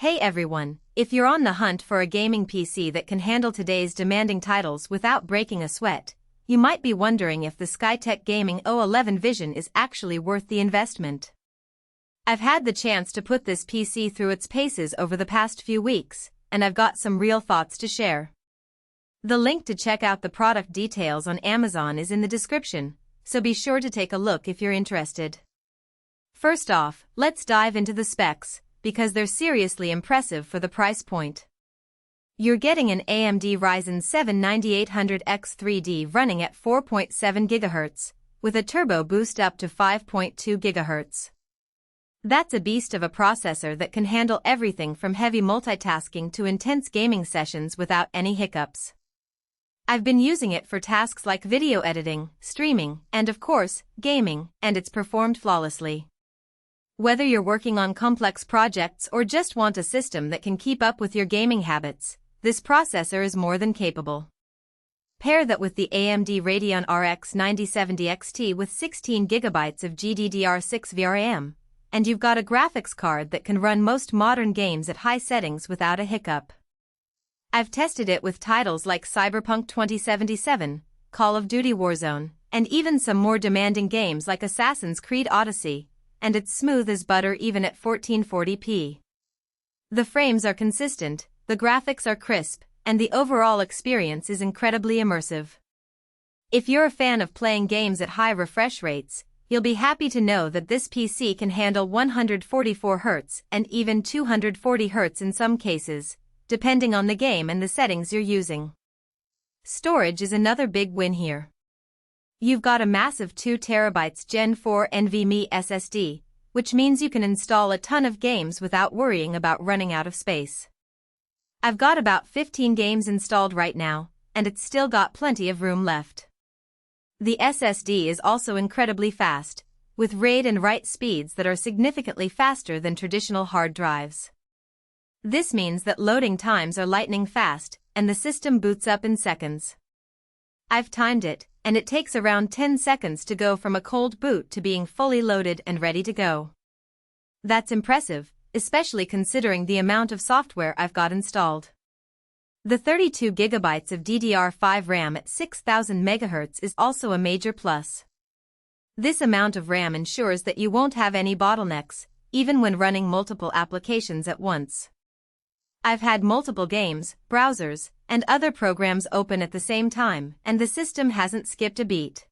Hey everyone, if you're on the hunt for a gaming PC that can handle today's demanding titles without breaking a sweat, you might be wondering if the Skytech Gaming O11 Vision is actually worth the investment. I've had the chance to put this PC through its paces over the past few weeks, and I've got some real thoughts to share. The link to check out the product details on Amazon is in the description, so be sure to take a look if you're interested. First off, let's dive into the specs, because they're seriously impressive for the price point. You're getting an AMD Ryzen 7 9800X 3D running at 4.7 GHz, with a turbo boost up to 5.2 GHz. That's a beast of a processor that can handle everything from heavy multitasking to intense gaming sessions without any hiccups. I've been using it for tasks like video editing, streaming, and of course, gaming, and it's performed flawlessly. Whether you're working on complex projects or just want a system that can keep up with your gaming habits, this processor is more than capable. Pair that with the AMD Radeon RX 9070 XT with 16GB of GDDR6 VRAM, and you've got a graphics card that can run most modern games at high settings without a hiccup. I've tested it with titles like Cyberpunk 2077, Call of Duty Warzone, and even some more demanding games like Assassin's Creed Odyssey, and it's smooth as butter even at 1440p. The frames are consistent, the graphics are crisp, and the overall experience is incredibly immersive. If you're a fan of playing games at high refresh rates, you'll be happy to know that this PC can handle 144Hz and even 240Hz in some cases, depending on the game and the settings you're using. Storage is another big win here. You've got a massive 2TB Gen 4 NVMe SSD, which means you can install a ton of games without worrying about running out of space. I've got about 15 games installed right now, and it's still got plenty of room left. The SSD is also incredibly fast, with read and write speeds that are significantly faster than traditional hard drives. This means that loading times are lightning fast, and the system boots up in seconds. I've timed it, and it takes around 10 seconds to go from a cold boot to being fully loaded and ready to go. That's impressive, especially considering the amount of software I've got installed. The 32GB of DDR5 RAM at 6000 MHz is also a major plus. This amount of RAM ensures that you won't have any bottlenecks, even when running multiple applications at once. I've had multiple games, browsers, and other programs open at the same time, and the system hasn't skipped a beat.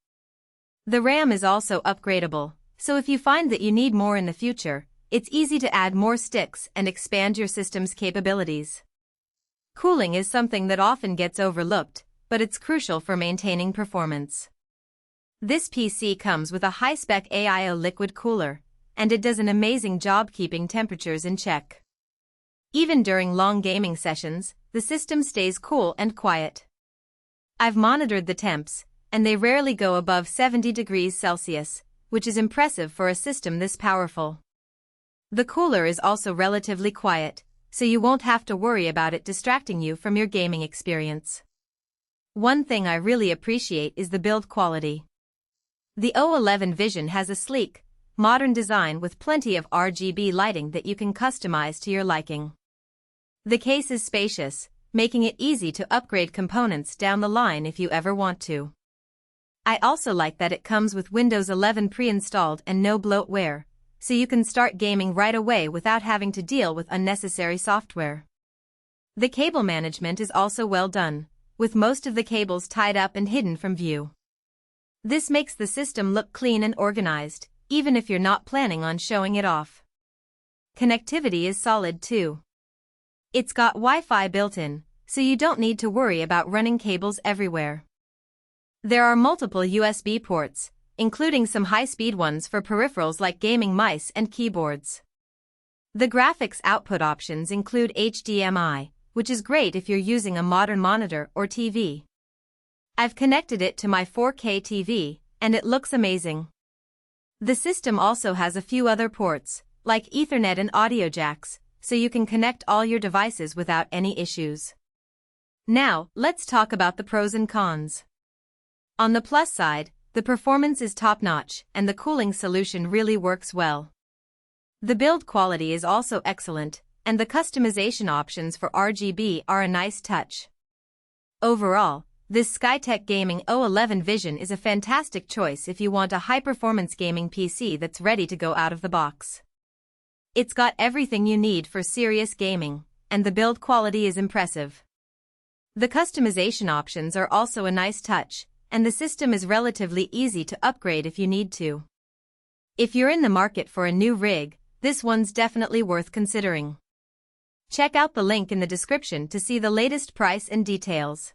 The RAM is also upgradable, so if you find that you need more in the future, it's easy to add more sticks and expand your system's capabilities. Cooling is something that often gets overlooked, but it's crucial for maintaining performance. This PC comes with a high-spec AIO liquid cooler, and it does an amazing job keeping temperatures in check. Even during long gaming sessions, the system stays cool and quiet. I've monitored the temps, and they rarely go above 70 degrees Celsius, which is impressive for a system this powerful. The cooler is also relatively quiet, so you won't have to worry about it distracting you from your gaming experience. One thing I really appreciate is the build quality. The O11 Vision has a sleek, modern design with plenty of RGB lighting that you can customize to your liking. The case is spacious, making it easy to upgrade components down the line if you ever want to. I also like that it comes with Windows 11 pre-installed and no bloatware, so you can start gaming right away without having to deal with unnecessary software. The cable management is also well done, with most of the cables tied up and hidden from view. This makes the system look clean and organized, even if you're not planning on showing it off. Connectivity is solid too. It's got Wi-Fi built in, so you don't need to worry about running cables everywhere. There are multiple USB ports, including some high-speed ones for peripherals like gaming mice and keyboards. The graphics output options include HDMI, which is great if you're using a modern monitor or TV. I've connected it to my 4K TV, and it looks amazing. The system also has a few other ports, like Ethernet and audio jacks, so you can connect all your devices without any issues. Now, let's talk about the pros and cons. On the plus side, the performance is top-notch, and the cooling solution really works well. The build quality is also excellent, and the customization options for RGB are a nice touch. Overall, this Skytech Gaming O11 Vision is a fantastic choice if you want a high-performance gaming PC that's ready to go out of the box. It's got everything you need for serious gaming, and the build quality is impressive. The customization options are also a nice touch, and the system is relatively easy to upgrade if you need to. If you're in the market for a new rig, this one's definitely worth considering. Check out the link in the description to see the latest price and details.